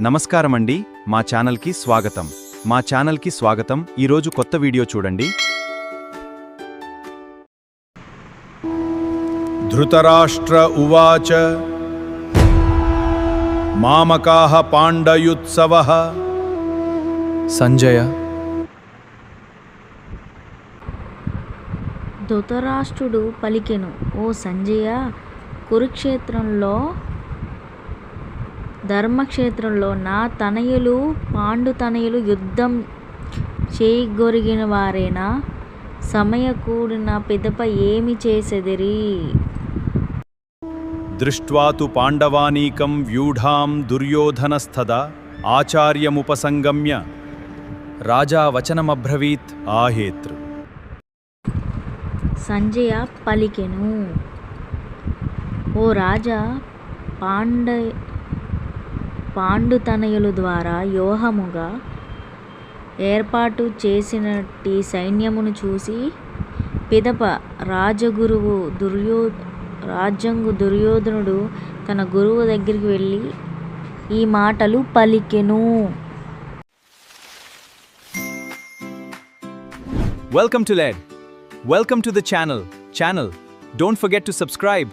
నమస్కారమండి, మా ఛానల్కి స్వాగతం. ఈరోజు కొత్త వీడియో చూడండి. ధృతరాష్ట్ర ఉవాచ మామకాః పాండయుత్సవః. సంజయ, ధృతరాష్ట్రుడు పలికెను, ఓ సంజయ, కురుక్షేత్రంలో ధర్మక్షేత్రంలో నా తనయులు పాండుతనయులు యుద్ధం చేయగొరిగిన వారేనా? సమయకూడిన పిదప ఏమి చేసెదిరి? దృష్ట్వా తు పాండవానీకం వ్యూఢాం దుర్యోధనస్తదా ఆచార్యముపసంగమ్య రాజా వచనమబ్రవీత్. ఆహేతృ. సంజయ పలికెను, ఓ రాజా, పాండుతనయుల ద్వారా వ్యూహముగా ఏర్పాటు చేసినట్టి సైన్యమును చూసి పిదప రాజంగు దుర్యోధనుడు తన గురువు దగ్గరికి వెళ్ళి ఈ మాటలు పలికెను. Welcome to the channel. Don't forget to subscribe.